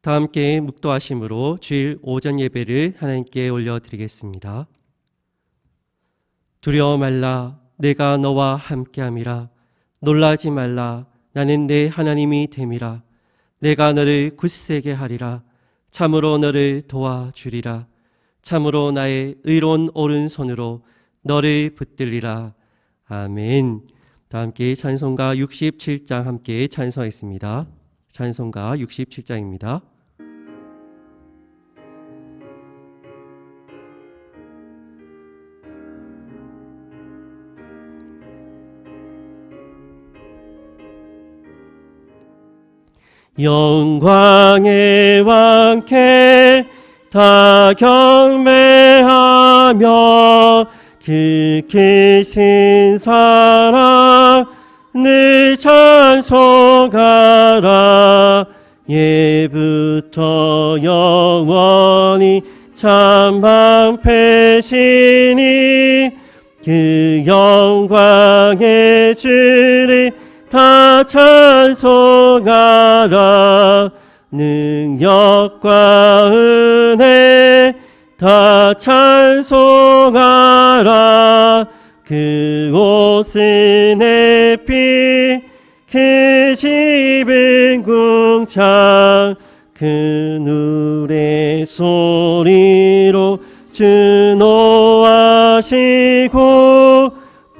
다 함께 묵도하심으로 주일 오전 예배를 하나님께 올려드리겠습니다. 두려워 말라, 내가 너와 함께함이라. 놀라지 말라, 나는 내 하나님이 됨이라. 내가 너를 굳세게 하리라. 참으로 너를 도와주리라. 참으로 나의 의로운 오른손으로 너를 붙들리라. 아멘. 다 함께 찬송가 67장 함께 찬송하겠습니다. 찬송가 67장입니다. 영광의 왕께 다 경배하며 그 크신 사랑 늘 찬송하라. 예부터 영원히 참 방패시니 그 영광의 주를 다 찬송하라. 능력과 은혜 다 찬송하라. 그 옷은 햇빛 그 집은 궁창 그 누레 소리로 주 노하시고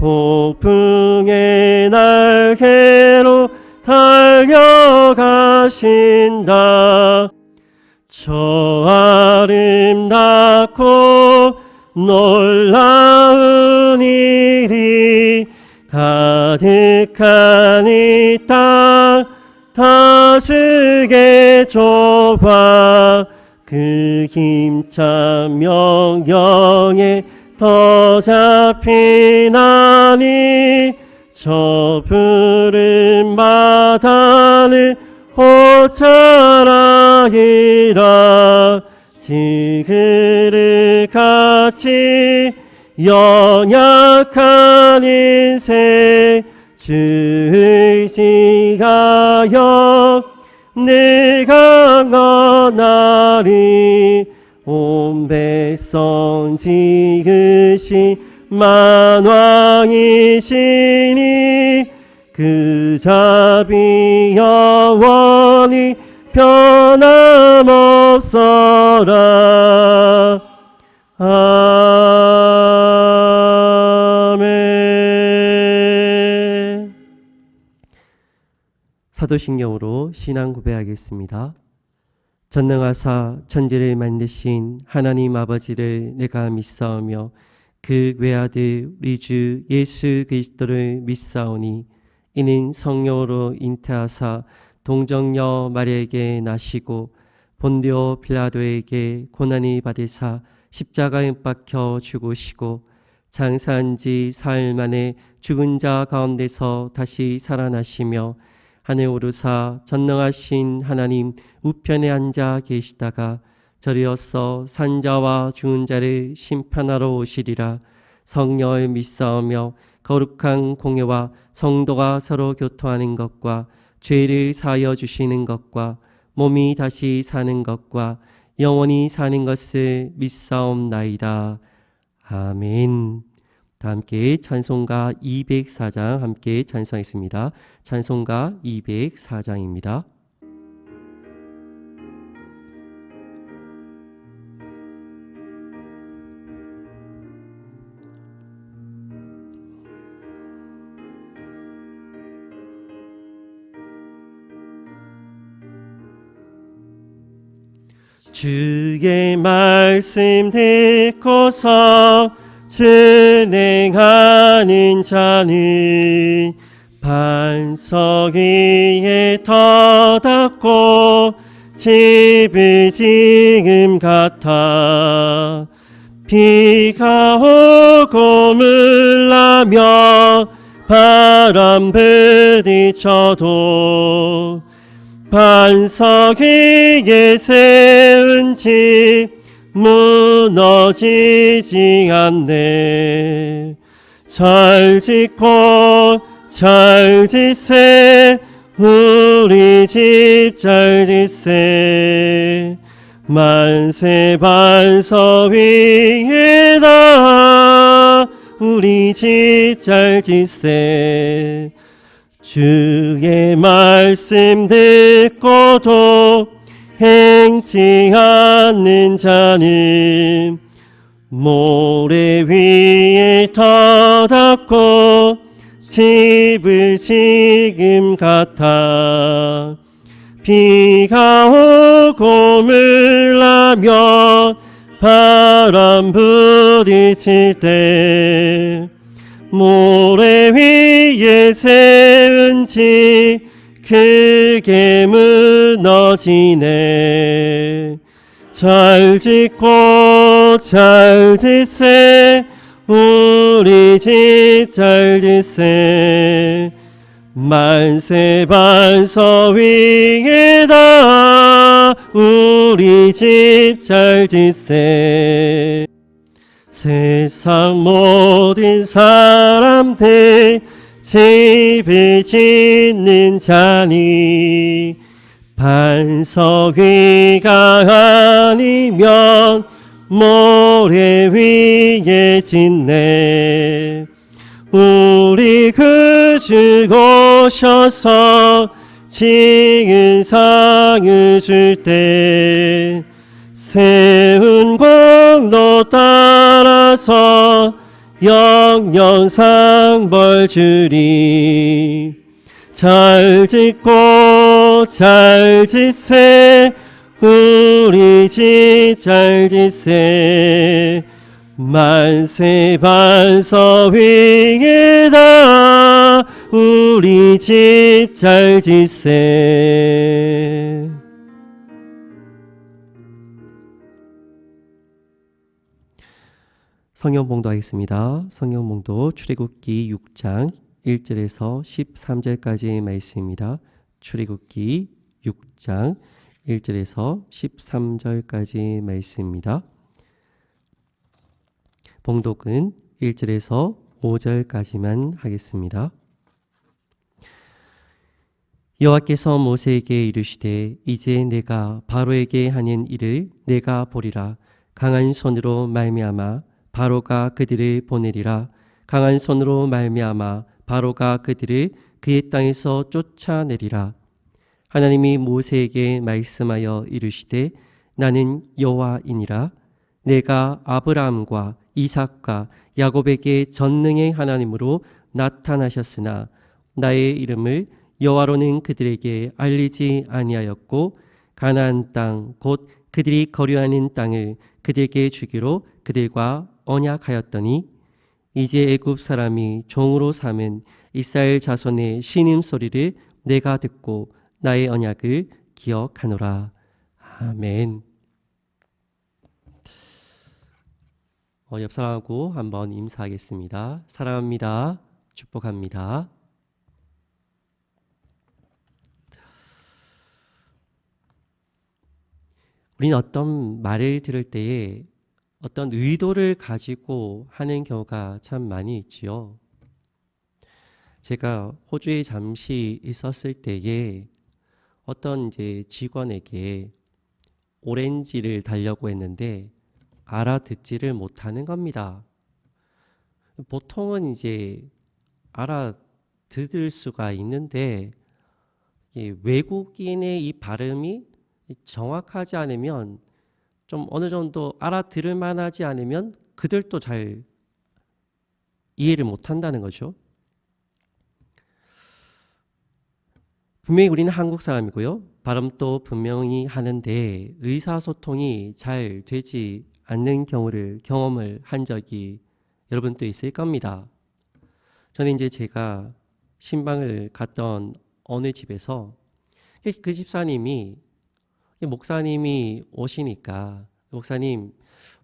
폭풍의 날개로 달려가신다. 저 아름답고 놀라운 일이 가득한 이 땅 다스게 좁아 그 힘찬 명령에 더 잡히나니 저 푸른 바다는 호차락이라. 지그를 같이 연약한 인생 주의 지가여 늘 강건하리. 온 백성 지으신 만왕이시니 그 자비 영원히 변함없어라. 아멘. 사도신경으로 신앙 고백하겠습니다. 전능하사 천지를 만드신 하나님 아버지를 내가 믿사오며 그 외아들 우리 주 예수 그리스도를 믿사오니 이는 성령으로 잉태하사 동정녀 마리아에게 나시고 본디오 빌라도에게 고난을 받으사 십자가에 못 박혀 죽으시고 장사한 지 사흘 만에 죽은 자 가운데서 다시 살아나시며 하늘 오르사 전능하신 하나님 우편에 앉아 계시다가 저리어서 산자와 죽은 자를 심판하러 오시리라. 성령을 믿사오며 거룩한 공예와 성도가 서로 교통하는 것과 죄를 사하여 주시는 것과 몸이 다시 사는 것과 영원히 사는 것을 믿사옵나이다. 아멘. 다 함께 찬송가 204장 함께 찬송하겠습니다. 찬송가 204장입니다. 주의 말씀 듣고서 준행하는 자는 반석 위에 터닫고 집을 지금 같아. 비가 오고 물나며 바람 부딪혀도 반석 위에 세운 집 무너지지 않네. 잘 짓고 잘 짓세 우리 집 잘 짓세. 만세 반석 위에다 우리 집 잘 짓세. 주의 말씀 듣고도 행치 않는 자는 모래 위에 터닫고 집을 지금 같아. 비가 오고 물나며 바람 부딪힐 때 모래 위에 세운 집 크게 무너지네. 잘 짓고 잘 짓세. 우리 집 잘 짓세. 만세 반석 위에다 우리 집 잘 짓세. 세상 모든 사람들 집을 짓는 자니 반석 위가 아니면 모래 위에 짓네. 우리 구주 오셔서 지은 상을 줄 때 세운 공로 따라서 영영상 벌 주리. 잘 짓고 잘 짓세. 우리 집 잘 짓세. 만세 반석 위에다 우리 집 잘 짓세. 성경 봉도하겠습니다. 성경 봉도 출애굽기 6장 1절에서 13절까지의 말씀입니다. 출애굽기 6장 1절에서 13절까지의 말씀입니다. 봉독은 1절에서 5절까지만 하겠습니다. 여호와께서 모세에게 이르시되 이제 내가 바로에게 하는 일을 내가 보리라. 강한 손으로 말미암아 바로가 그들을 보내리라. 강한 손으로 말미암아 바로가 그들을 그의 땅에서 쫓아내리라. 하나님이 모세에게 말씀하여 이르시되 나는 여호와이니라. 내가 아브라함과 이삭과 야곱에게 전능의 하나님으로 나타나셨으나 나의 이름을 여호와로는 그들에게 알리지 아니하였고 가나안 땅 곧 그들이 거류하는 땅을 그들에게 주기로 그들과 언약하였더니 이제 애굽 사람이 종으로 삼은 이스라엘 자손의 신음소리를 내가 듣고 나의 언약을 기억하노라. 아멘. 옆 사람하고 한번 인사하겠습니다. 사랑합니다. 축복합니다. 우리는 어떤 말을 들을 때에 어떤 의도를 가지고 하는 경우가 참 많이 있지요. 제가 호주에 잠시 있었을 때에 어떤 이제 직원에게 오렌지를 달라고 했는데 알아듣지를 못하는 겁니다. 보통은 이제 알아들을 수가 있는데 외국인의 이 발음이 정확하지 않으면 좀 어느 정도 알아들을 만하지 않으면 그들도 잘 이해를 못한다는 거죠. 분명히 우리는 한국 사람이고요. 발음도 분명히 하는데 의사소통이 잘 되지 않는 경험을 한 적이 여러분도 있을 겁니다. 저는 이제 제가 신방을 갔던 어느 집에서 그 집사님이 목사님이 오시니까 목사님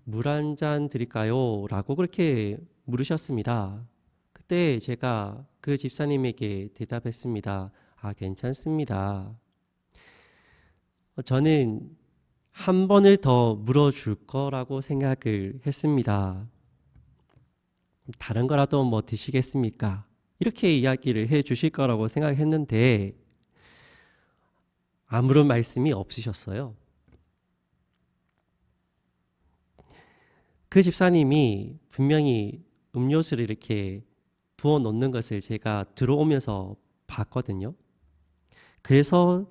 물 한 잔 드릴까요? 라고 그렇게 물으셨습니다. 그때 제가 그 집사님에게 대답했습니다. 괜찮습니다. 저는 한 번을 더 물어줄 거라고 생각을 했습니다. 다른 거라도 뭐 드시겠습니까? 이렇게 이야기를 해 주실 거라고 생각했는데 아무런 말씀이 없으셨어요. 그 집사님이 분명히 음료수를 이렇게 부어 놓는 것을 제가 들어오면서 봤거든요. 그래서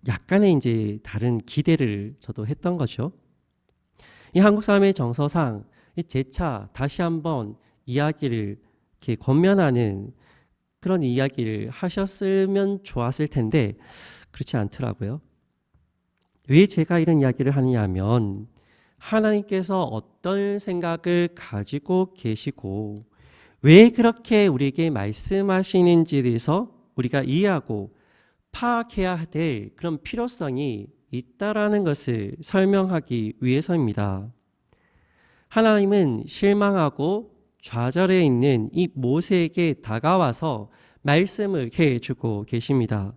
약간의 이제 다른 기대를 저도 했던 거죠. 이 한국 사람의 정서상 이 재차 다시 한번 이야기를 이렇게 권면하는 그런 이야기를 하셨으면 좋았을 텐데 그렇지 않더라고요. 왜 제가 이런 이야기를 하느냐 하면 하나님께서 어떤 생각을 가지고 계시고 왜 그렇게 우리에게 말씀하시는지에 대해서 우리가 이해하고 파악해야 될 그런 필요성이 있다라는 것을 설명하기 위해서입니다. 하나님은 실망하고 좌절해 있는 이 모세에게 다가와서 말씀을 해주고 계십니다.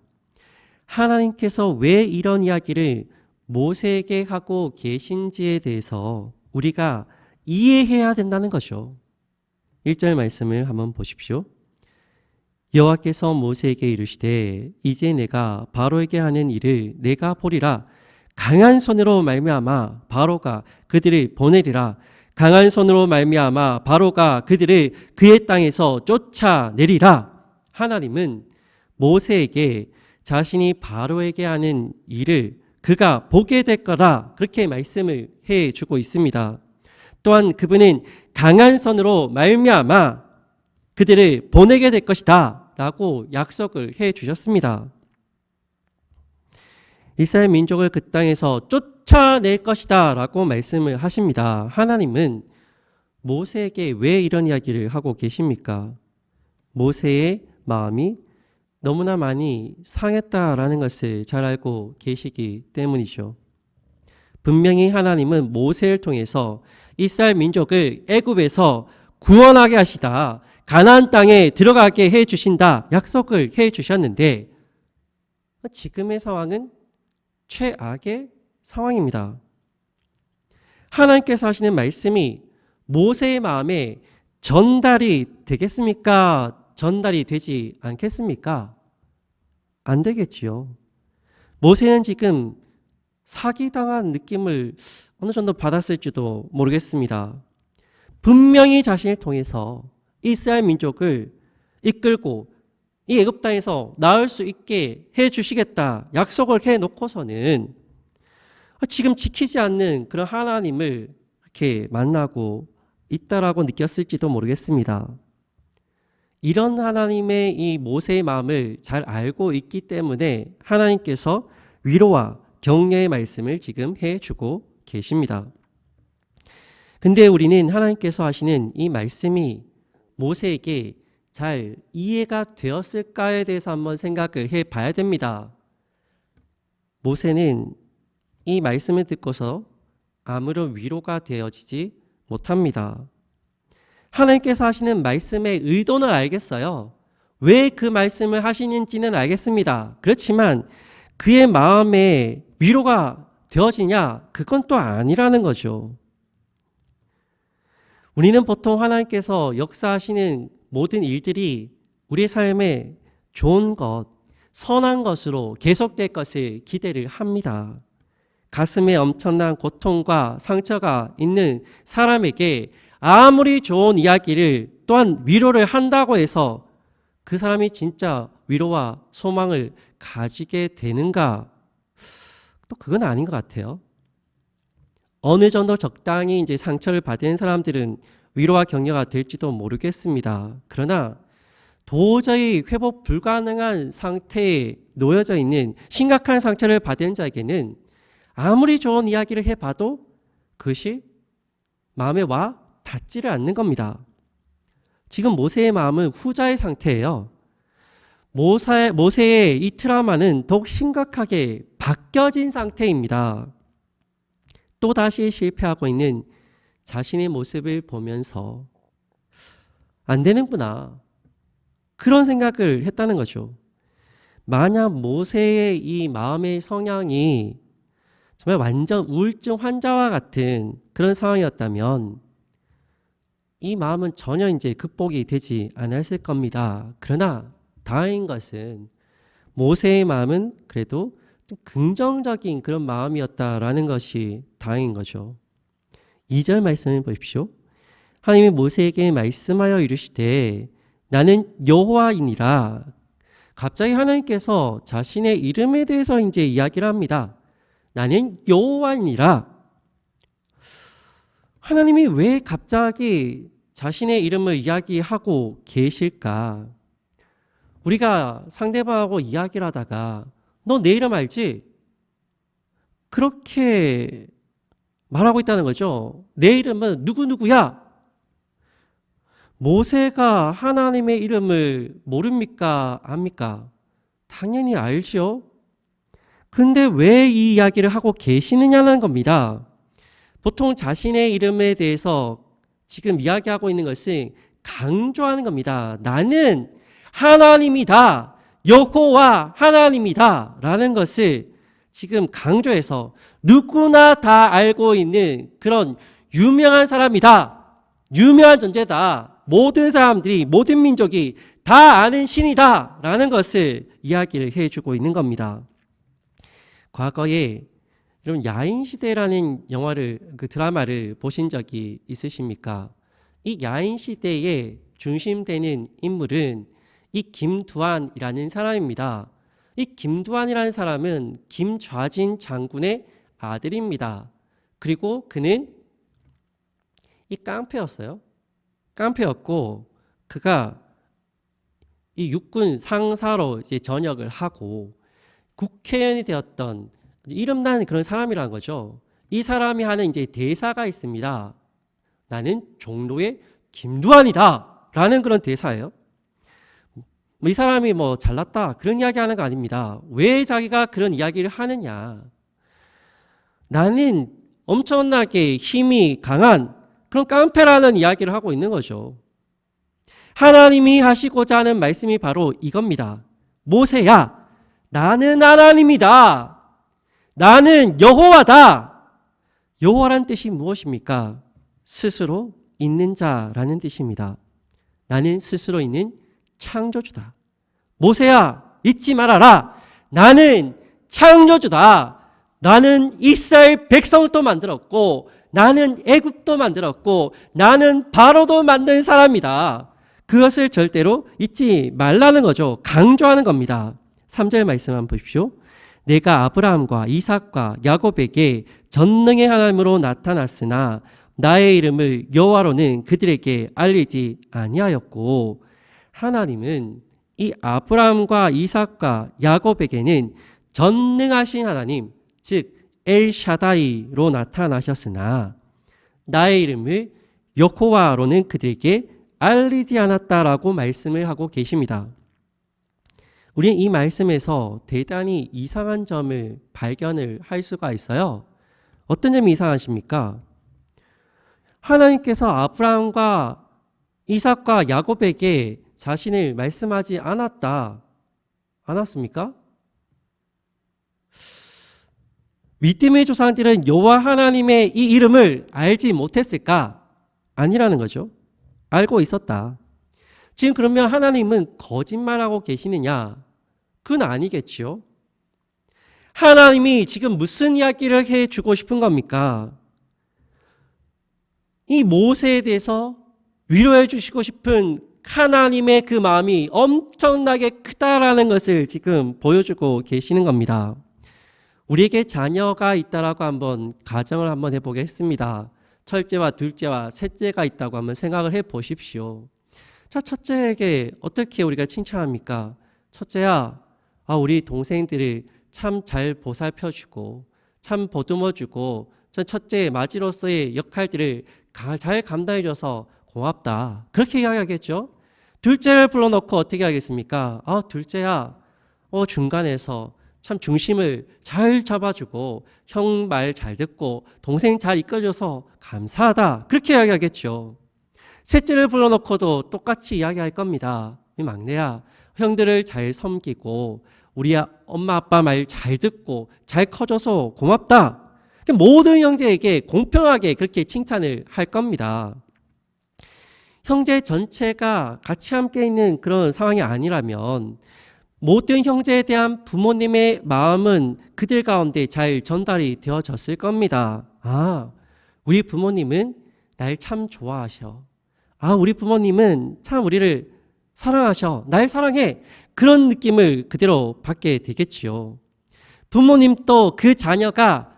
하나님께서 왜 이런 이야기를 모세에게 하고 계신지에 대해서 우리가 이해해야 된다는 거죠. 1절 말씀을 한번 보십시오. 여호와께서 모세에게 이르시되 이제 내가 바로에게 하는 일을 내가 보리라. 강한 손으로 말미암아 바로가 그들을 보내리라. 강한 손으로 말미암아 바로가 그들을 그의 땅에서 쫓아내리라. 하나님은 모세에게 자신이 바로에게 하는 일을 그가 보게 될 거라 그렇게 말씀을 해주고 있습니다. 또한 그분은 강한 손으로 말미암아 그들을 보내게 될 것이다 라고 약속을 해주셨습니다. 이스라엘 민족을 그 땅에서 쫓아낼 것이다 라고 말씀을 하십니다. 하나님은 모세에게 왜 이런 이야기를 하고 계십니까? 모세의 마음이 너무나 많이 상했다라는 것을 잘 알고 계시기 때문이죠. 분명히 하나님은 모세를 통해서 이스라엘 민족을 애굽에서 구원하게 하시다, 가나안 땅에 들어가게 해 주신다 약속을 해 주셨는데 지금의 상황은 최악의 상황입니다. 하나님께서 하시는 말씀이 모세의 마음에 전달이 되겠습니까? 전달이 되지 않겠습니까? 안 되겠지요. 모세는 지금 사기당한 느낌을 어느 정도 받았을지도 모르겠습니다. 분명히 자신을 통해서 이스라엘 민족을 이끌고 이 애굽 땅에서 나을 수 있게 해 주시겠다 약속을 해 놓고서는 지금 지키지 않는 그런 하나님을 이렇게 만나고 있다라고 느꼈을지도 모르겠습니다. 이런 하나님의 이 모세의 마음을 잘 알고 있기 때문에 하나님께서 위로와 격려의 말씀을 지금 해주고 계십니다. 근데 우리는 하나님께서 하시는 이 말씀이 모세에게 잘 이해가 되었을까에 대해서 한번 생각을 해봐야 됩니다. 모세는 이 말씀을 듣고서 아무런 위로가 되어지지 못합니다. 하나님께서 하시는 말씀의 의도는 알겠어요. 왜 그 말씀을 하시는지는 알겠습니다. 그렇지만 그의 마음에 위로가 되어지냐? 그건 또 아니라는 거죠. 우리는 보통 하나님께서 역사하시는 모든 일들이 우리 삶에 좋은 것, 선한 것으로 계속될 것을 기대를 합니다. 가슴에 엄청난 고통과 상처가 있는 사람에게 아무리 좋은 이야기를 또한 위로를 한다고 해서 그 사람이 진짜 위로와 소망을 가지게 되는가? 또 그건 아닌 것 같아요. 어느 정도 적당히 이제 상처를 받은 사람들은 위로와 격려가 될지도 모르겠습니다. 그러나 도저히 회복 불가능한 상태에 놓여져 있는 심각한 상처를 받은 자에게는 아무리 좋은 이야기를 해봐도 그것이 마음에 와 닿지를 않는 겁니다. 지금 모세의 마음은 후자의 상태예요. 모세의 이 트라우마는 더욱 심각하게 바뀌어진 상태입니다. 또다시 실패하고 있는 자신의 모습을 보면서 안 되는구나. 그런 생각을 했다는 거죠. 만약 모세의 이 마음의 성향이 정말 완전 우울증 환자와 같은 그런 상황이었다면 이 마음은 전혀 이제 극복이 되지 않았을 겁니다. 그러나 다행인 것은 모세의 마음은 그래도 좀 긍정적인 그런 마음이었다라는 것이 다행인 거죠. 2절 말씀을 보십시오. 하나님이 모세에게 말씀하여 이르시되 나는 여호와이니라. 갑자기 하나님께서 자신의 이름에 대해서 이제 이야기를 합니다. 나는 여호와이니라. 하나님이 왜 갑자기 자신의 이름을 이야기하고 계실까? 우리가 상대방하고 이야기를 하다가 너 내 이름 알지? 그렇게 말하고 있다는 거죠. 내 이름은 누구누구야. 모세가 하나님의 이름을 모릅니까? 압니까? 당연히 알죠. 그런데 왜 이 이야기를 하고 계시느냐는 겁니다. 보통 자신의 이름에 대해서 지금 이야기하고 있는 것은 강조하는 겁니다. 나는 하나님이다. 여호와 하나님이다. 라는 것을 지금 강조해서 누구나 다 알고 있는 그런 유명한 사람이다. 유명한 존재다. 모든 사람들이, 모든 민족이 다 아는 신이다. 라는 것을 이야기를 해주고 있는 겁니다. 과거에 여러분 야인시대라는 드라마를 보신 적이 있으십니까? 이 야인시대의 중심되는 인물은 이 김두한이라는 사람입니다. 이 김두한이라는 사람은 김좌진 장군의 아들입니다. 그리고 그는 이 깡패였어요. 깡패였고 그가 이 육군 상사로 이제 전역을 하고 국회의원이 되었던 이름난 그런 사람이라는 거죠. 이 사람이 하는 이제 대사가 있습니다. 나는 종로의 김두한이다 라는 그런 대사예요. 이 사람이 뭐 잘났다 그런 이야기 하는 거 아닙니다. 왜 자기가 그런 이야기를 하느냐. 나는 엄청나게 힘이 강한 그런 깡패라는 이야기를 하고 있는 거죠. 하나님이 하시고자 하는 말씀이 바로 이겁니다. 모세야, 나는 하나님이다. 나는 여호와다. 여호와란 뜻이 무엇입니까? 스스로 있는 자라는 뜻입니다. 나는 스스로 있는 창조주다. 모세야, 잊지 말아라. 나는 창조주다. 나는 이스라엘 백성을 또 만들었고 나는 애굽도 만들었고 나는 바로도 만든 사람이다. 그것을 절대로 잊지 말라는 거죠. 강조하는 겁니다. 3절 말씀 한번 보십시오. 내가 아브라함과 이삭과 야곱에게 전능의 하나님으로 나타났으나 나의 이름을 여호와로는 그들에게 알리지 아니하였고, 하나님은 이 아브라함과 이삭과 야곱에게는 전능하신 하나님, 즉 엘샤다이로 나타나셨으나 나의 이름을 여호와로는 그들에게 알리지 않았다라고 말씀을 하고 계십니다. 우리는 이 말씀에서 대단히 이상한 점을 발견을 할 수가 있어요. 어떤 점이 이상하십니까? 하나님께서 아브라함과 이삭과 야곱에게 자신을 말씀하지 않았습니까? 믿음의 조상들은 여호와 하나님의 이 이름을 알지 못했을까? 아니라는 거죠. 알고 있었다. 지금 그러면 하나님은 거짓말하고 계시느냐? 그건 아니겠죠. 하나님이 지금 무슨 이야기를 해주고 싶은 겁니까? 이 모세에 대해서 위로해 주시고 싶은 하나님의 그 마음이 엄청나게 크다라는 것을 지금 보여주고 계시는 겁니다. 우리에게 자녀가 있다라고 한번 가정을 한번 해보겠습니다. 첫째와 둘째와 셋째가 있다고 한번 생각을 해보십시오. 자, 첫째에게 어떻게 우리가 칭찬합니까? 첫째야, 우리 동생들을 참 잘 보살펴주고 참 보듬어주고 전 첫째의 맞이로서의 역할들을 잘 감당해줘서 고맙다. 그렇게 이야기하겠죠. 둘째를 불러놓고 어떻게 하겠습니까? 둘째야, 중간에서 참 중심을 잘 잡아주고 형 말 잘 듣고 동생 잘 이끌어줘서 감사하다. 그렇게 이야기하겠죠. 셋째를 불러놓고도 똑같이 이야기할 겁니다. 이 막내야, 형들을 잘 섬기고 우리 엄마 아빠 말 잘 듣고 잘 커줘서 고맙다. 모든 형제에게 공평하게 그렇게 칭찬을 할 겁니다. 형제 전체가 같이 함께 있는 그런 상황이 아니라면 모든 형제에 대한 부모님의 마음은 그들 가운데 잘 전달이 되어졌을 겁니다. 아, 우리 부모님은 날 참 좋아하셔. 아, 우리 부모님은 참 우리를 사랑하셔. 날 사랑해. 그런 느낌을 그대로 받게 되겠지요. 부모님도 그 자녀가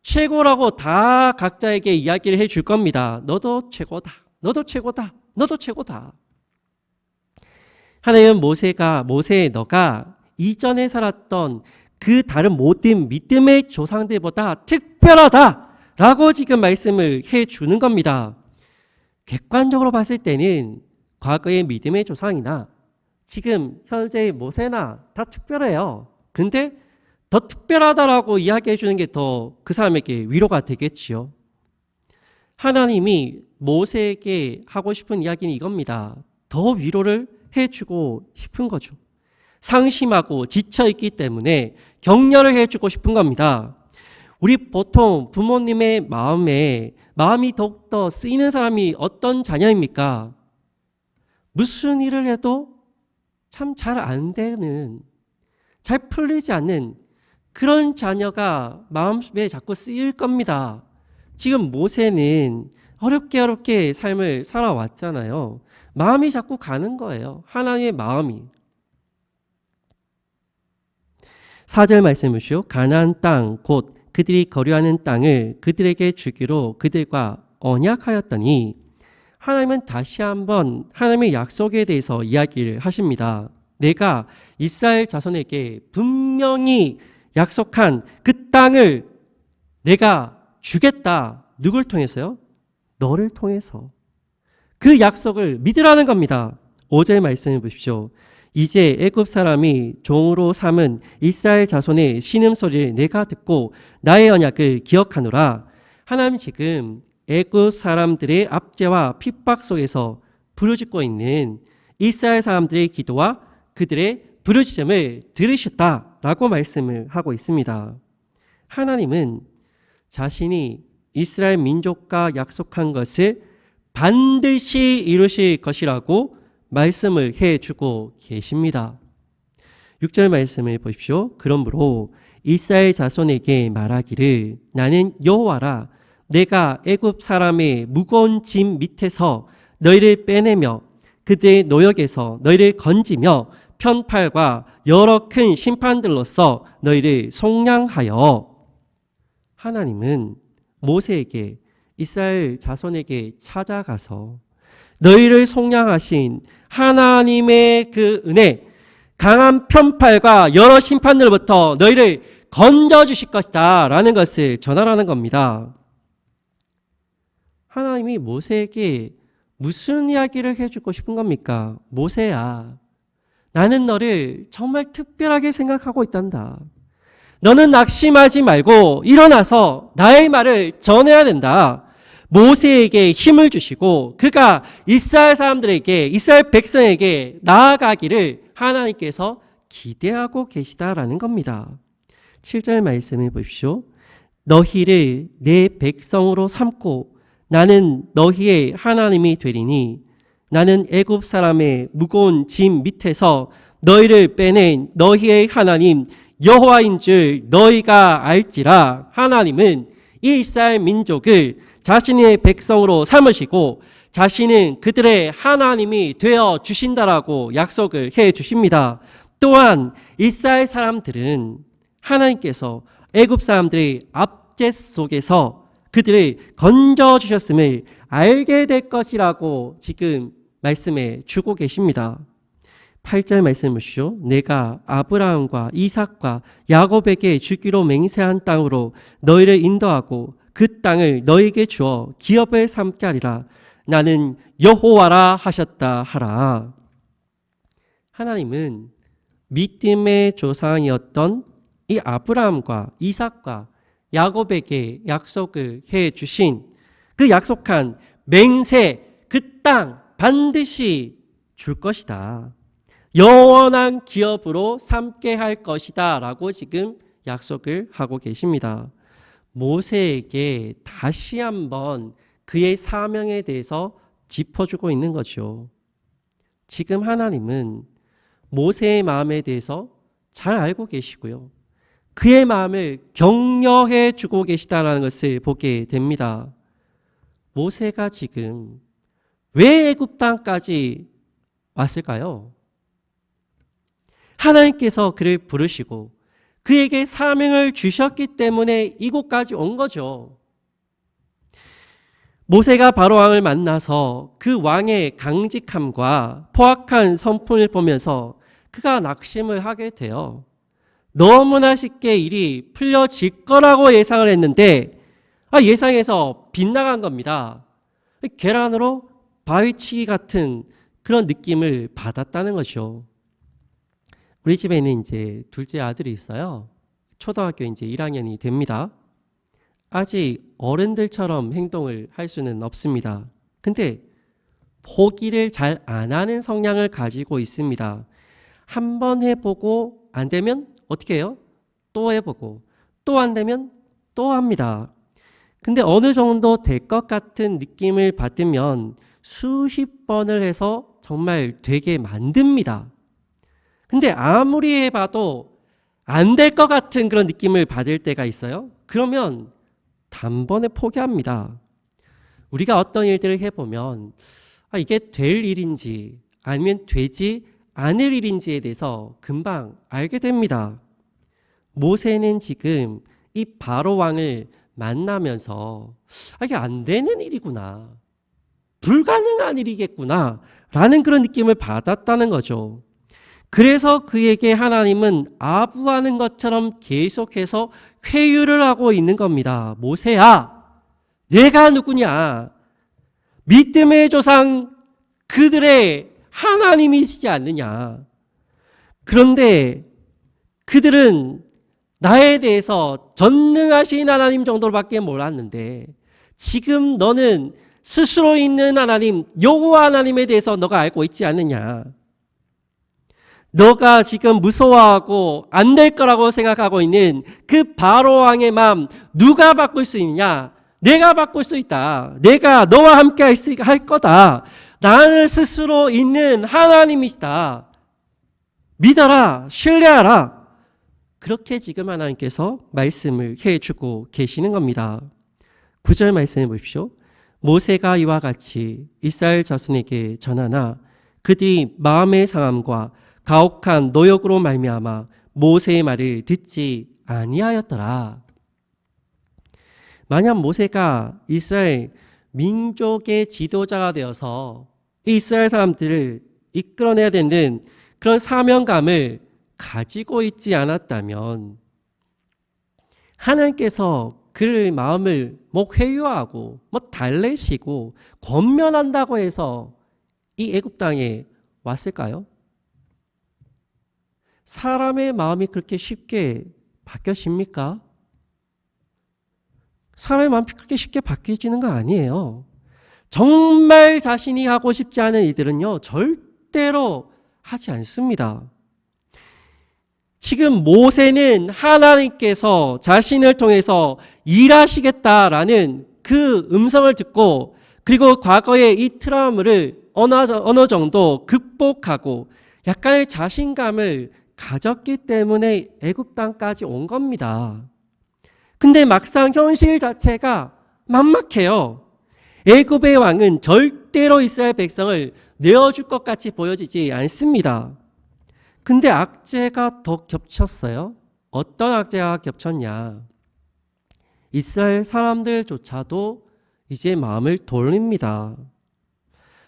최고라고 다 각자에게 이야기를 해줄 겁니다. 너도 최고다. 너도 최고다. 너도 최고다. 하나님은 모세의 너가 이전에 살았던 그 다른 모든 믿음의 조상들보다 특별하다라고 지금 말씀을 해주는 겁니다. 객관적으로 봤을 때는 과거의 믿음의 조상이나 지금 현재의 모세나 다 특별해요. 근데 더 특별하다라고 이야기해 주는 게 더 그 사람에게 위로가 되겠지요. 하나님이 모세에게 하고 싶은 이야기는 이겁니다. 더 위로를 해주고 싶은 거죠. 상심하고 지쳐있기 때문에 격려를 해주고 싶은 겁니다. 우리 보통 부모님의 마음이 더욱더 쓰이는 사람이 어떤 자녀입니까? 무슨 일을 해도 참 잘 안 되는, 잘 풀리지 않는 그런 자녀가 마음에 자꾸 쓰일 겁니다. 지금 모세는 어렵게 삶을 살아왔잖아요. 마음이 자꾸 가는 거예요. 하나님의 마음이. 4절 말씀이시오. 가나안 땅 곧 그들이 거류하는 땅을 그들에게 주기로 그들과 언약하였더니, 하나님은 다시 한번 하나님의 약속에 대해서 이야기를 하십니다. 내가 이스라엘 자손에게 분명히 약속한 그 땅을 내가 주겠다. 누굴 통해서요? 너를 통해서. 그 약속을 믿으라는 겁니다. 5절 말씀해 보십시오. 이제 애굽 사람이 종으로 삼은 이스라엘 자손의 신음소리를 내가 듣고 나의 언약을 기억하노라. 하나님 지금 애굽 사람들의 압제와 핍박 속에서 부르짖고 있는 이스라엘 사람들의 기도와 그들의 부르짖음을 들으셨다라고 말씀을 하고 있습니다. 하나님은 자신이 이스라엘 민족과 약속한 것을 반드시 이루실 것이라고 말씀을 해주고 계십니다. 6절 말씀을 보십시오. 그러므로 이스라엘 자손에게 말하기를 나는 여호와라. 내가 애굽 사람의 무거운 짐 밑에서 너희를 빼내며 그들의 노역에서 너희를 건지며 편팔과 여러 큰 심판들로서 너희를 속량하여. 하나님은 모세에게 이스라엘 자손에게 찾아가서 너희를 속량하신 하나님의 그 은혜, 강한 편팔과 여러 심판들로부터 너희를 건져주실 것이다 라는 것을 전하라는 겁니다. 하나님이 모세에게 무슨 이야기를 해주고 싶은 겁니까? 모세야, 나는 너를 정말 특별하게 생각하고 있단다. 너는 낙심하지 말고 일어나서 나의 말을 전해야 된다. 모세에게 힘을 주시고 그가 이스라엘 사람들에게, 이스라엘 백성에게 나아가기를 하나님께서 기대하고 계시다라는 겁니다. 7절 말씀을 보십시오. 너희를 내 백성으로 삼고 나는 너희의 하나님이 되리니 나는 애굽 사람의 무거운 짐 밑에서 너희를 빼낸 너희의 하나님 여호와인 줄 너희가 알지라. 하나님은 이 이스라엘 민족을 자신의 백성으로 삼으시고 자신은 그들의 하나님이 되어 주신다라고 약속을 해 주십니다. 또한 이스라엘 사람들은 하나님께서 애굽 사람들의 압제 속에서 그들을 건져 주셨음을 알게 될 것이라고 지금 말씀해 주고 계십니다. 8절 말씀 보시죠. 내가 아브라함과 이삭과 야곱에게 주기로 맹세한 땅으로 너희를 인도하고 그 땅을 너희에게 주어 기업을 삼게 하리라. 나는 여호와라 하셨다 하라. 하나님은 믿음의 조상이었던 이 아브라함과 이삭과 야곱에게 약속을 해 주신 그 약속한 맹세, 그 땅 반드시 줄 것이다. 영원한 기업으로 삼게 할 것이다 라고 지금 약속을 하고 계십니다. 모세에게 다시 한번 그의 사명에 대해서 짚어주고 있는 거죠. 지금 하나님은 모세의 마음에 대해서 잘 알고 계시고요. 그의 마음을 격려해 주고 계시다는 것을 보게 됩니다. 모세가 지금 왜 애굽 땅까지 왔을까요? 하나님께서 그를 부르시고 그에게 사명을 주셨기 때문에 이곳까지 온 거죠. 모세가 바로 왕을 만나서 그 왕의 강직함과 포악한 성품을 보면서 그가 낙심을 하게 돼요. 너무나 쉽게 일이 풀려질 거라고 예상을 했는데 예상에서 빗나간 겁니다. 계란으로 바위치기 같은 그런 느낌을 받았다는 것이죠. 우리 집에는 이제 둘째 아들이 있어요. 초등학교 이제 1학년이 됩니다. 아직 어른들처럼 행동을 할 수는 없습니다. 근데 포기를 잘 안 하는 성향을 가지고 있습니다. 한 번 해보고 안 되면 어떻게 해요? 또 해보고 또 안 되면 또 합니다. 근데 어느 정도 될 것 같은 느낌을 받으면 수십 번을 해서 정말 되게 만듭니다. 근데 아무리 해봐도 안 될 것 같은 그런 느낌을 받을 때가 있어요. 그러면 단번에 포기합니다. 우리가 어떤 일들을 해보면 이게 될 일인지 아니면 되지 않을 일인지에 대해서 금방 알게 됩니다. 모세는 지금 이 바로 왕을 만나면서 이게 안 되는 일이구나, 불가능한 일이겠구나 라는 그런 느낌을 받았다는 거죠. 그래서 그에게 하나님은 아부하는 것처럼 계속해서 회유를 하고 있는 겁니다. 모세야, 내가 누구냐? 믿음의 조상 그들의 하나님이시지 않느냐? 그런데 그들은 나에 대해서 전능하신 하나님 정도로밖에 몰랐는데 지금 너는 스스로 있는 하나님, 여호와 하나님에 대해서 너가 알고 있지 않느냐? 너가 지금 무서워하고 안 될 거라고 생각하고 있는 그 바로 왕의 마음 누가 바꿀 수 있냐? 내가 바꿀 수 있다. 내가 너와 함께 할 거다. 나는 스스로 있는 하나님이시다. 믿어라. 신뢰하라. 그렇게 지금 하나님께서 말씀을 해주고 계시는 겁니다. 9절 말씀해 보십시오. 모세가 이와 같이 이스라엘 자손에게 전하나 그들이 마음의 상함과 가혹한 노역으로 말미암아 모세의 말을 듣지 아니하였더라. 만약 모세가 이스라엘 민족의 지도자가 되어서 이스라엘 사람들을 이끌어내야 되는 그런 사명감을 가지고 있지 않았다면 하나님께서 그를 마음을 회유하고 달래시고 권면한다고 해서 이 애굽 땅에 왔을까요? 사람의 마음이 그렇게 쉽게 바뀌어집니까? 사람의 마음이 그렇게 쉽게 바뀌어지는 거 아니에요. 정말 자신이 하고 싶지 않은 일들은요, 절대로 하지 않습니다. 지금 모세는 하나님께서 자신을 통해서 일하시겠다라는 그 음성을 듣고 그리고 과거의 이 트라우마를 어느 정도 극복하고 약간의 자신감을 가졌기 때문에 애굽 땅까지 온 겁니다. 근데 막상 현실 자체가 막막해요. 애굽의 왕은 절대로 이스라엘 백성을 내어줄 것 같이 보여지지 않습니다. 근데 악재가 더 겹쳤어요. 어떤 악재가 겹쳤냐? 이스라엘 사람들조차도 이제 마음을 돌립니다.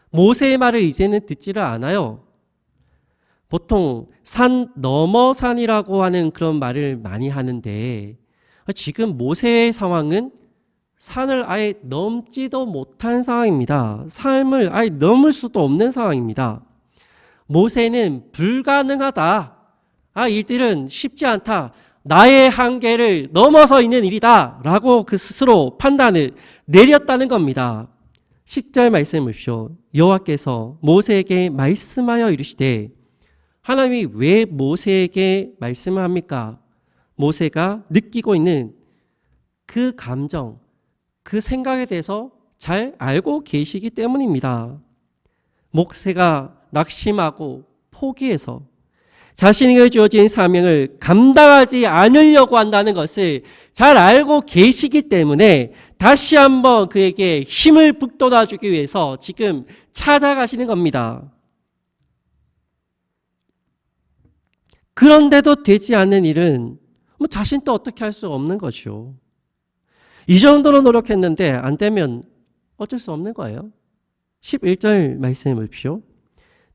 모세의 말을 이제는 듣지를 않아요. 보통 산 넘어 산이라고 하는 그런 말을 많이 하는데 지금 모세의 상황은 산을 아예 넘지도 못한 상황입니다. 삶을 아예 넘을 수도 없는 상황입니다. 모세는 불가능하다. 일들은 쉽지 않다. 나의 한계를 넘어서 있는 일이다. 라고 그 스스로 판단을 내렸다는 겁니다. 10절 말씀을 보십시오. 여호와께서 모세에게 말씀하여 이르시되, 하나님이 왜 모세에게 말씀을 합니까? 모세가 느끼고 있는 그 감정, 그 생각에 대해서 잘 알고 계시기 때문입니다. 모세가 낙심하고 포기해서 자신에게 주어진 사명을 감당하지 않으려고 한다는 것을 잘 알고 계시기 때문에 다시 한번 그에게 힘을 북돋아주기 위해서 지금 찾아가시는 겁니다. 그런데도 되지 않는 일은 자신도 어떻게 할 수 없는 거죠. 이 정도로 노력했는데 안 되면 어쩔 수 없는 거예요. 11절 말씀해 보십시오.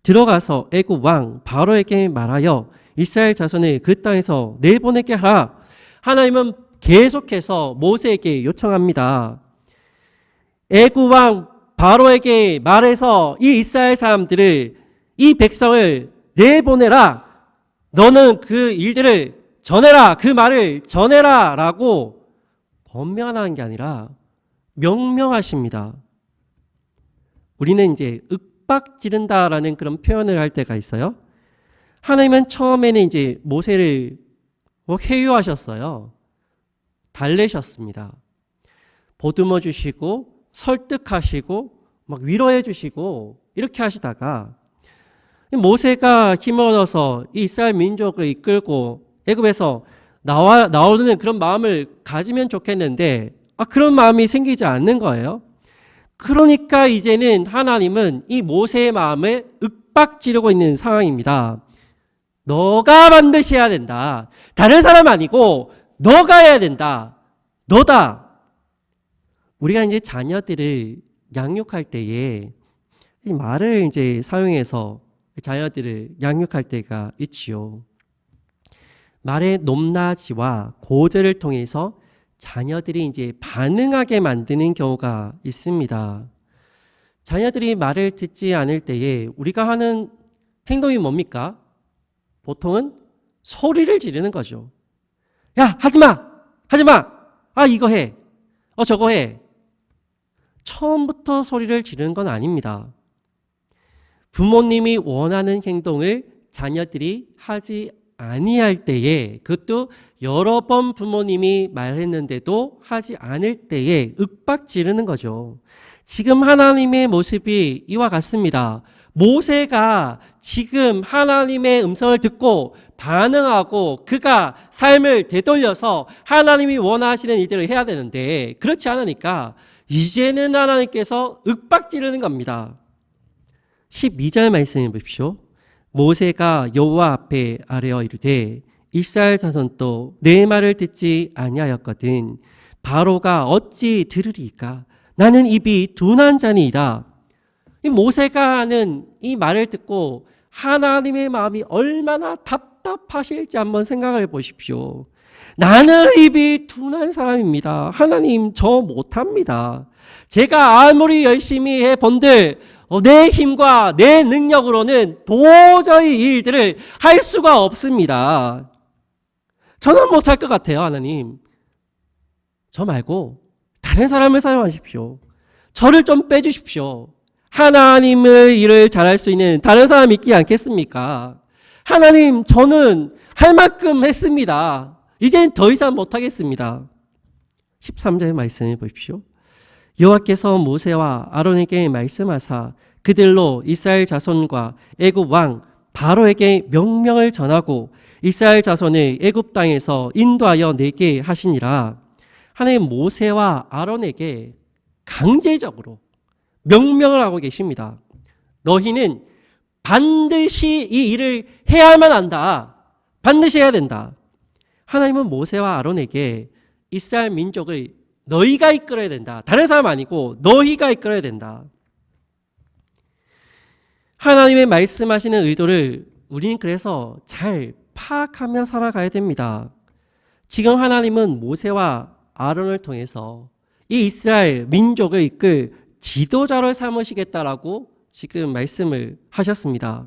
들어가서 애굽 왕 바로에게 말하여 이스라엘 자손을 그 땅에서 내보내게 하라. 하나님은 계속해서 모세에게 요청합니다. 애굽 왕 바로에게 말해서 이 이스라엘 사람들을, 이 백성을 내보내라. 너는 그 일들을 전해라. 그 말을 전해라 라고 권면하는 게 아니라 명령하십니다. 우리는 이제 윽박 지른다라는 그런 표현을 할 때가 있어요. 하나님은 처음에는 이제 모세를 회유하셨어요. 달래셨습니다. 보듬어 주시고 설득하시고 막 위로해 주시고 이렇게 하시다가 모세가 힘을 얻어서 이스라엘 민족을 이끌고 애굽에서 나오는 그런 마음을 가지면 좋겠는데 그런 마음이 생기지 않는 거예요. 그러니까 이제는 하나님은 이 모세의 마음을 윽박 지르고 있는 상황입니다. 너가 반드시 해야 된다. 다른 사람 아니고 너가 해야 된다. 너다. 우리가 이제 자녀들을 양육할 때에 이 말을 이제 사용해서 자녀들을 양육할 때가 있지요. 말의 높낮이와 고절을 통해서 자녀들이 이제 반응하게 만드는 경우가 있습니다. 자녀들이 말을 듣지 않을 때에 우리가 하는 행동이 뭡니까? 보통은 소리를 지르는 거죠. 야, 하지 마! 하지 마! 이거 해! 저거 해! 처음부터 소리를 지르는 건 아닙니다. 부모님이 원하는 행동을 자녀들이 하지 아니할 때에, 그것도 여러 번 부모님이 말했는데도 하지 않을 때에 윽박 지르는 거죠. 지금 하나님의 모습이 이와 같습니다. 모세가 지금 하나님의 음성을 듣고 반응하고 그가 삶을 되돌려서 하나님이 원하시는 일들을 해야 되는데 그렇지 않으니까 이제는 하나님께서 윽박 지르는 겁니다. 12절 말씀해 보십시오. 모세가 여호와 앞에 아뢰어 이르되 이스라엘 자손도 내 말을 듣지 아니하였거든 바로가 어찌 들으리까? 나는 입이 둔한 자니이다. 이 모세가 하는 이 말을 듣고 하나님의 마음이 얼마나 답답하실지 한번 생각을 해보십시오. 나는 입이 둔한 사람입니다. 하나님, 저 못합니다. 제가 아무리 열심히 해본들 내 힘과 내 능력으로는 도저히 이 일들을 할 수가 없습니다. 저는 못할 것 같아요. 하나님, 저 말고 다른 사람을 사용하십시오. 저를 좀 빼주십시오. 하나님의 일을 잘할 수 있는 다른 사람이 있지 않겠습니까? 하나님, 저는 할 만큼 했습니다. 이젠 더 이상 못하겠습니다. 13절 말씀해 보십시오. 여호와께서 모세와 아론에게 말씀하사 그들로 이스라엘 자손과 애굽 왕 바로에게 명령을 전하고 이스라엘 자손을 애굽 땅에서 인도하여 내게 하시니라. 하나님 모세와 아론에게 강제적으로 명령을 하고 계십니다. 너희는 반드시 이 일을 해야만 한다. 반드시 해야 된다. 하나님은 모세와 아론에게 이스라엘 민족을 너희가 이끌어야 된다. 다른 사람 아니고 너희가 이끌어야 된다. 하나님의 말씀하시는 의도를 우리는 그래서 잘 파악하며 살아가야 됩니다. 지금 하나님은 모세와 아론을 통해서 이 이스라엘 민족을 이끌 지도자를 삼으시겠다라고 지금 말씀을 하셨습니다.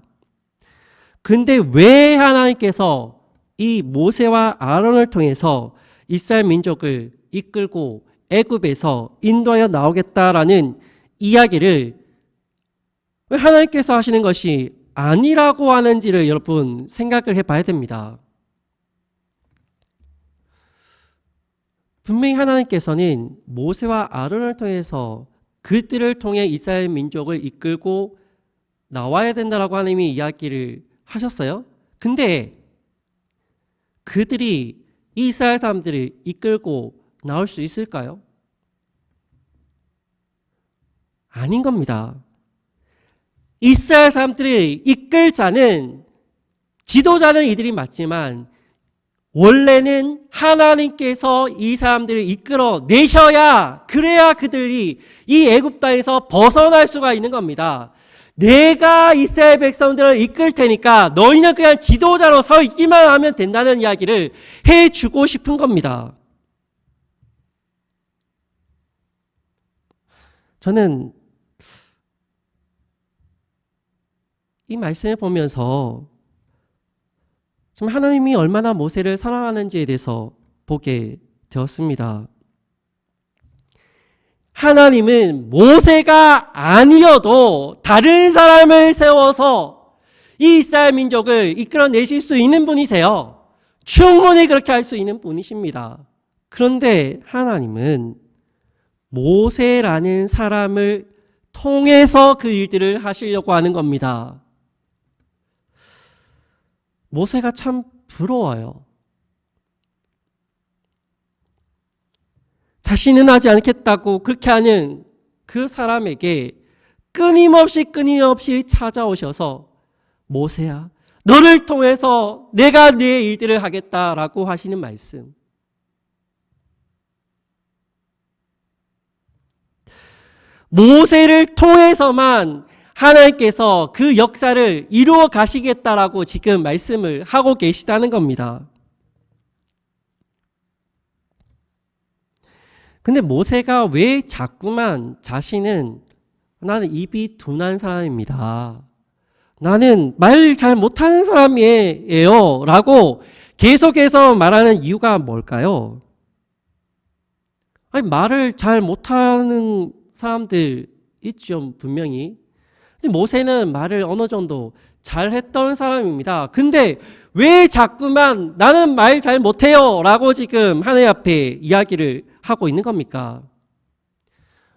근데 왜 하나님께서 이 모세와 아론을 통해서 이스라엘 민족을 이끌고 애굽에서 인도하여 나오겠다라는 이야기를 왜 하나님께서 하시는 것이 아니라고 하는지를 여러분 생각을 해봐야 됩니다. 분명히 하나님께서는 모세와 아론을 통해서 그들을 통해 이스라엘 민족을 이끌고 나와야 된다라고 하나님이 이야기를 하셨어요. 근데 그들이 이스라엘 사람들을 이끌고 나올 수 있을까요? 아닌 겁니다. 이스라엘 사람들을 이끌 자는, 지도자는 이들이 맞지만 원래는 하나님께서 이 사람들을 이끌어 내셔야, 그래야 그들이 이 애굽 땅에서 벗어날 수가 있는 겁니다. 내가 이스라엘 백성들을 이끌 테니까 너희는 그냥 지도자로 서 있기만 하면 된다는 이야기를 해주고 싶은 겁니다. 저는 이 말씀을 보면서 지금 하나님이 얼마나 모세를 사랑하는지에 대해서 보게 되었습니다. 하나님은 모세가 아니어도 다른 사람을 세워서 이 이스라엘 민족을 이끌어내실 수 있는 분이세요. 충분히 그렇게 할 수 있는 분이십니다. 그런데 하나님은 모세라는 사람을 통해서 그 일들을 하시려고 하는 겁니다. 모세가 참 부러워요. 자신은 하지 않겠다고 그렇게 하는 그 사람에게 끊임없이 찾아오셔서 모세야, 너를 통해서 내가 네 일들을 하겠다라고 하시는 말씀. 모세를 통해서만 하나님께서 그 역사를 이루어 가시겠다라고 지금 말씀을 하고 계시다는 겁니다. 근데 모세가 왜 자꾸만 자신은 나는 입이 둔한 사람입니다, 나는 말 잘 못하는 사람이에요 라고 계속해서 말하는 이유가 뭘까요? 아니, 말을 잘 못하는 사람들 있죠, 분명히. 근데 모세는 말을 어느 정도 잘했던 사람입니다. 근데 왜 자꾸만 나는 말 잘 못해요 라고 지금 하나님 앞에 이야기를 하고 있는 겁니까?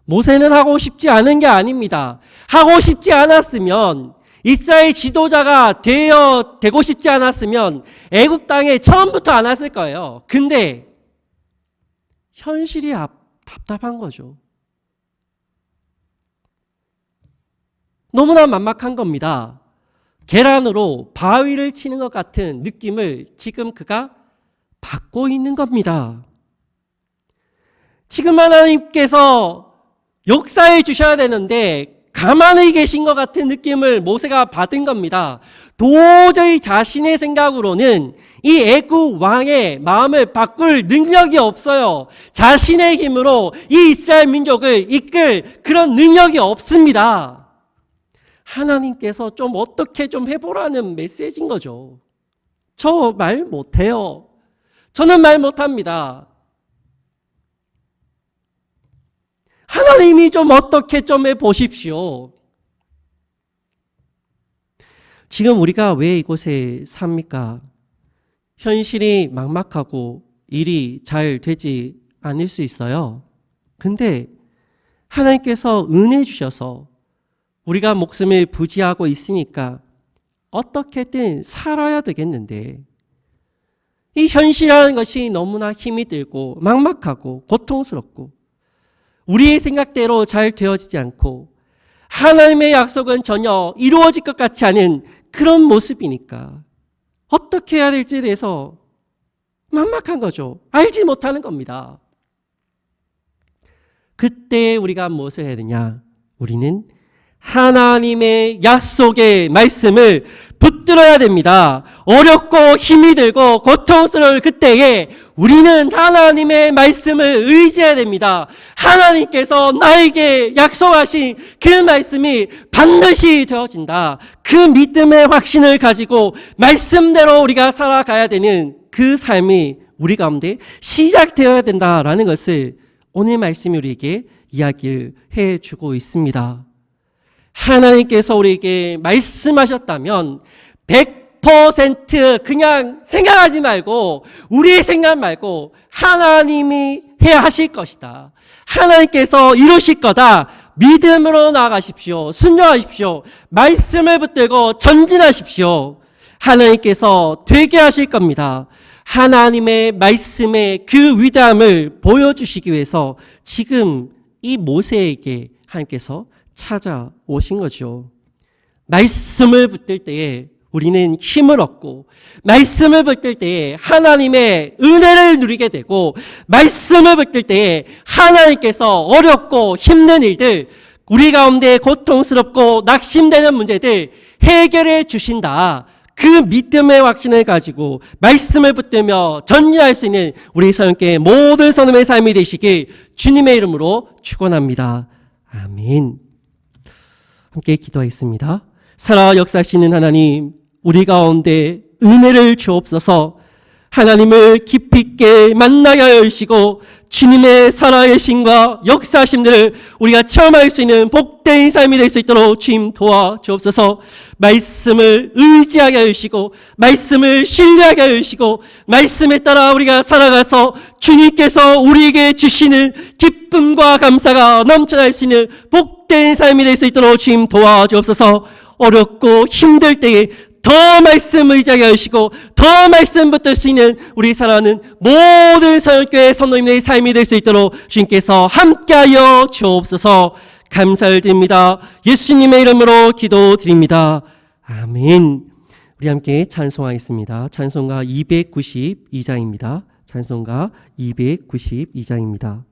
모세는 하고 싶지 않은 게 아닙니다. 하고 싶지 않았으면, 이스라엘 지도자가 되고 싶지 않았으면 애굽 땅에 처음부터 안 왔을 거예요. 근데 현실이 답답한 거죠. 너무나 만막한 겁니다. 계란으로 바위를 치는 것 같은 느낌을 지금 그가 받고 있는 겁니다. 지금 하나님께서 역사해 주셔야 되는데 가만히 계신 것 같은 느낌을 모세가 받은 겁니다. 도저히 자신의 생각으로는 이 애굽 왕의 마음을 바꿀 능력이 없어요. 자신의 힘으로 이 이스라엘 민족을 이끌 그런 능력이 없습니다. 하나님께서 좀 어떻게 좀 해보라는 메시지인 거죠. 저 말 못해요. 저는 말 못합니다. 하나님이 좀 어떻게 좀 해보십시오. 지금 우리가 왜 이곳에 삽니까? 현실이 막막하고 일이 잘 되지 않을 수 있어요. 근데 하나님께서 은혜 주셔서 우리가 목숨을 부지하고 있으니까 어떻게든 살아야 되겠는데, 이 현실이라는 것이 너무나 힘이 들고 막막하고 고통스럽고 우리의 생각대로 잘 되어지지 않고 하나님의 약속은 전혀 이루어질 것 같지 않은 그런 모습이니까 어떻게 해야 될지에 대해서 막막한 거죠. 알지 못하는 겁니다. 그때 우리가 무엇을 해야 되냐? 우리는 하나님의 약속의 말씀을 붙들어야 됩니다. 어렵고 힘이 들고 고통스러울 그때에 우리는 하나님의 말씀을 의지해야 됩니다. 하나님께서 나에게 약속하신 그 말씀이 반드시 되어진다. 그 믿음의 확신을 가지고 말씀대로 우리가 살아가야 되는 그 삶이 우리 가운데 시작되어야 된다라는 것을 오늘 말씀이 우리에게 이야기를 해주고 있습니다. 하나님께서 우리에게 말씀하셨다면 100% 그냥 생각하지 말고, 우리의 생각 말고 하나님이 해야 하실 것이다, 하나님께서 이루실 거다, 믿음으로 나아가십시오. 순종하십시오. 말씀을 붙들고 전진하십시오. 하나님께서 되게 하실 겁니다. 하나님의 말씀의 그 위대함을 보여주시기 위해서 지금 이 모세에게 하나님께서 찾아오신 거죠. 말씀을 붙들 때에 우리는 힘을 얻고, 말씀을 붙들 때에 하나님의 은혜를 누리게 되고, 말씀을 붙들 때에 하나님께서 어렵고 힘든 일들, 우리 가운데 고통스럽고 낙심되는 문제들 해결해 주신다. 그 믿음의 확신을 가지고 말씀을 붙들며 전진할 수 있는 우리 성령께 모든 선음의 삶이 되시길 주님의 이름으로 축원합니다. 아멘. 함께 기도하겠습니다. 살아 역사하시는 하나님, 우리 가운데 은혜를 주옵소서. 하나님을 깊이 있게 만나게 하여 주시고 주님의 살아계심과 역사하심들을 우리가 체험할 수 있는 복된 삶이 될 수 있도록 주님 도와주옵소서. 말씀을 의지하게 하여 주시고 말씀을 신뢰하게 하여 주시고 말씀에 따라 우리가 살아가서 주님께서 우리에게 주시는 기쁨과 감사가 넘쳐날 수 있는 복된 삶이 될 수 있도록 주님 도와주옵소서. 어렵고 힘들 때에 더 말씀 의지하게 하시고 더 말씀 붙들 수 있는 우리 사랑하는 모든 서영교회 성도님의 삶이 될 수 있도록 주님께서 함께하여 주옵소서. 감사를 드립니다. 예수님의 이름으로 기도드립니다. 아멘. 우리 함께 찬송하겠습니다. 찬송가 292장입니다. 찬송가 292장입니다.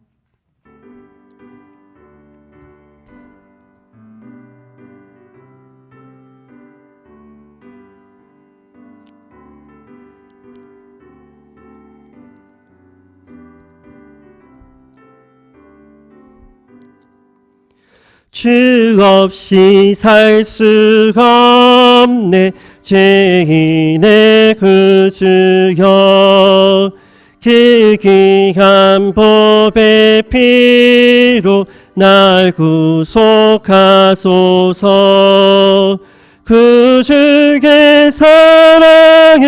주 없이 살 수가 없네 죄인의 그 주여 그 귀한 법의 피로 날 구속하소서. 그 주의 사랑으로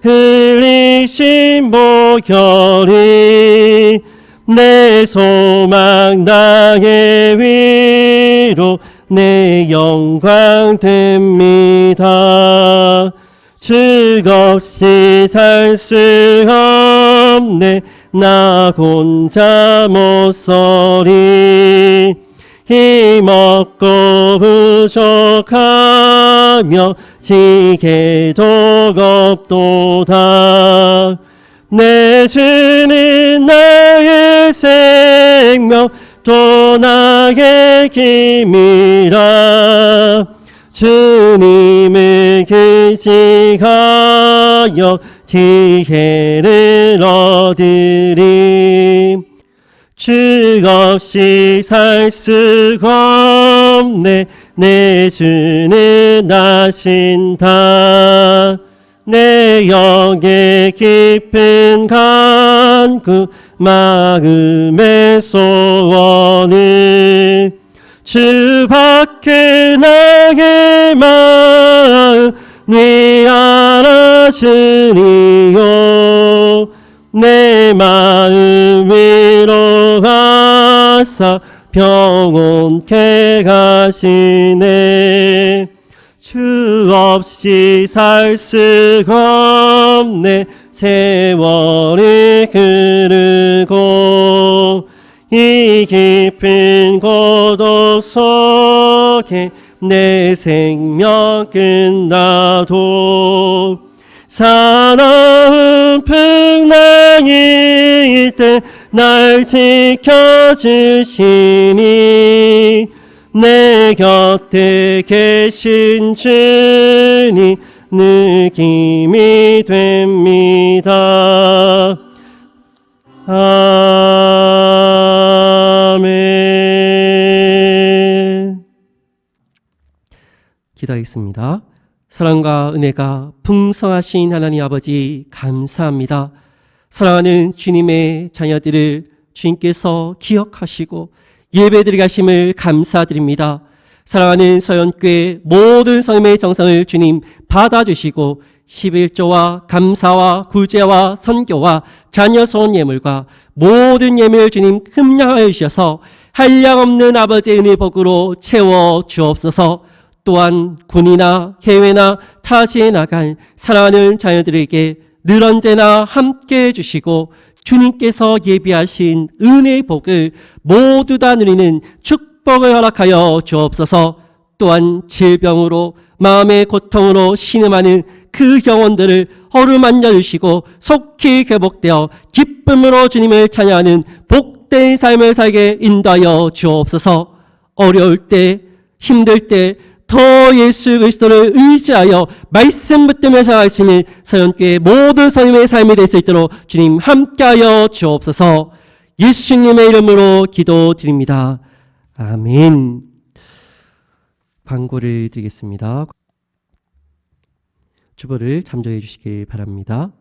흘리신 보혈이 내 소망 나의 위로 내 영광 됩니다. 주 없이 살 수 없네 나 혼자 못 서리. 힘없고 부족하며 지게도 없도다. 내 주는 나의 생명 또 나의 힘이라. 주님을 의지하여 지혜를 얻으리. 주 없이 살 수가 없네 내 주는 아신다. 내 영의 깊은 간구 마음의 소원을 주밖에 나의 마음 네 알아주리요. 내 마음 위로하사 평온케 하시네. 주 없이 살 수가 없네 세월이 흐르고 이 깊은 고독 속에 내 생명 끝나도 사나운 풍랑일 때 날 지켜주시니 내 곁에 계신 주님 느낌이 됩니다. 아멘. 기도하겠습니다. 사랑과 은혜가 풍성하신 하나님 아버지 감사합니다. 사랑하는 주님의 자녀들을 주님께서 기억하시고 예배드리게 하심을 감사드립니다. 사랑하는 서연교회 모든 성도의 정성을 주님 받아주시고 11조와 감사와 구제와 선교와 자녀 소원 예물과 모든 예물 주님 흠량하여 주셔서 한량없는 아버지의 은혜 복으로 채워 주옵소서. 또한 군이나 해외나 타지에 나간 사랑하는 자녀들에게 늘 언제나 함께 해주시고 주님께서 예비하신 은혜의 복을 모두 다 누리는 축복을 허락하여 주옵소서. 또한 질병으로 마음의 고통으로 신음하는 그 영혼들을 어루만져 주시고 속히 회복되어 기쁨으로 주님을 찬양하는 복된 삶을 살게 인도하여 주옵소서. 어려울 때, 힘들 때 더 예수 그리스도를 의지하여 말씀 붙들며 살아갈 수 있는 서연교회 모든 성님의 삶이 될 수 있도록 주님 함께하여 주옵소서. 예수님의 이름으로 기도드립니다. 아멘. 광고를 드리겠습니다. 주보를 참조해 주시길 바랍니다.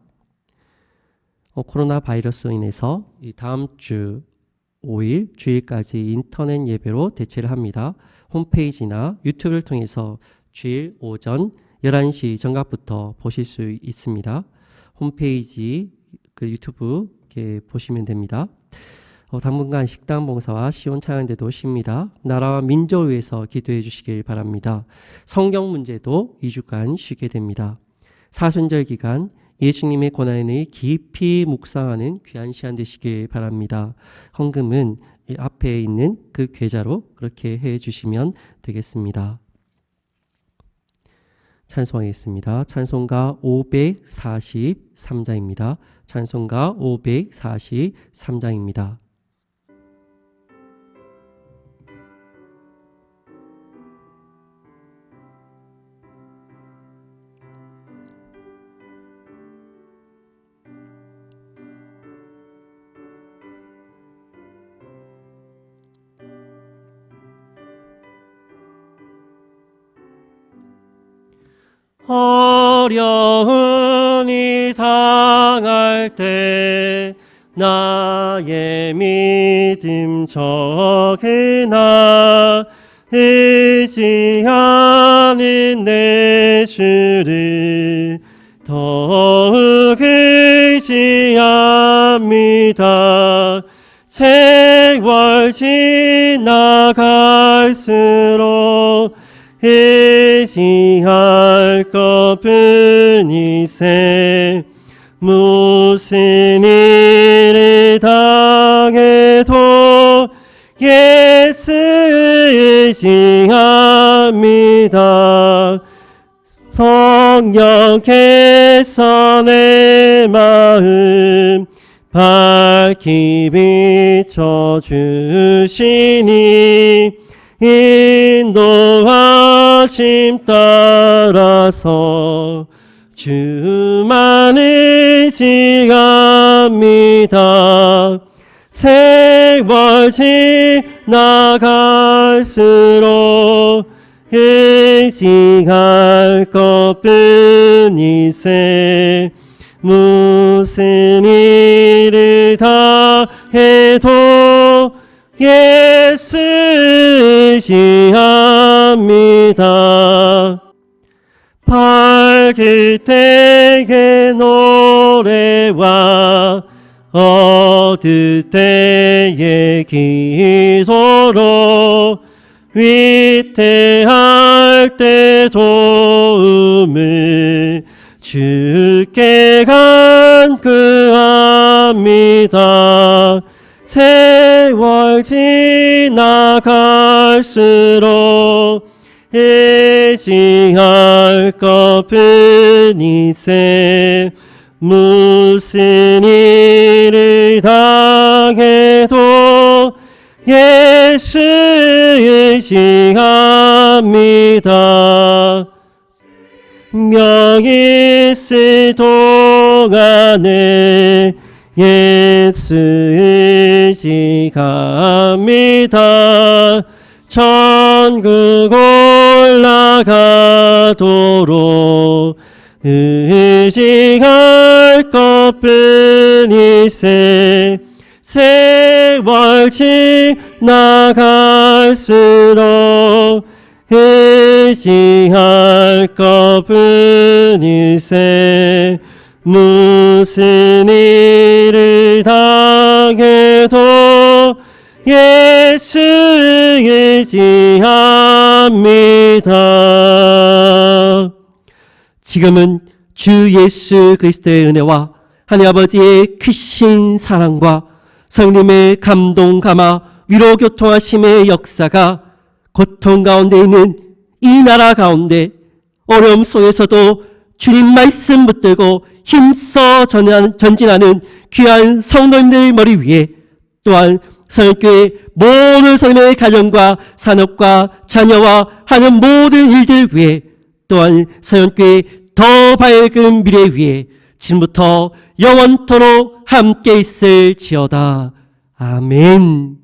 코로나 바이러스로 인해서 다음 주 5일 주일까지 인터넷 예배로 대체를 합니다. 홈페이지나 유튜브를 통해서 주일 오전 11시 정각부터 보실 수 있습니다. 홈페이지 유튜브 이렇게 보시면 됩니다. 당분간 식당 봉사와 시온 찬양대도 쉽니다. 나라와 민족을 위해서 기도해 주시길 바랍니다. 성경 문제도 2주간 쉬게 됩니다. 사순절 기간 예수님의 고난을 깊이 묵상하는 귀한 시간 되시길 바랍니다. 헌금은 앞에 있는 그 계좌로 그렇게 해 주시면 되겠습니다. 찬송하겠습니다. 찬송가 543장입니다. 찬송가 543장입니다. 어려움이 당할 때 나의 믿음 적으나 의지하는 내 주를 더욱 의지합니다. 세월 지나갈수록 의지할 것뿐이세. 무슨 일을 당해도 예수 의지합니다. 성령께서 내 마음 밝히 비춰주시니 인도하심 따라서 주만 의지합니다. 세월 지나갈수록 의지할 것뿐이세. 무슨 일을 다해도 예수 의지합니다. 밝을 때의 노래와 어두울 때의 기도로 위태할 때 도움을 주께 간구합니다. 세월 지나갈수록 의지할 것뿐이세. 무슨 일을 당해도 예수 의지합니다. 명이 있을 동안에 예수 의지합니다. 천국 올라가도록 의지할 것뿐이세. 세월 지나갈수록 의지할 것뿐이세. 무슨 일을 당해도 예수 의지합니다. 기도합니다. 지금은 주 예수 그리스도의 은혜와 하나님 아버지의 크신 사랑과 성령님의 감동 감화 위로 교통하심의 역사가 고통 가운데 있는 이 나라 가운데 어려움 속에서도 주님 말씀 붙들고 힘써 전진하는 귀한 성도님들 머리 위에, 또한 성령교회 모든 성도의 가정과 산업과 자녀와 하는 모든 일들 위에, 또한 성령교회 더 밝은 미래 위에 지금부터 영원토록 함께 있을지어다. 아멘.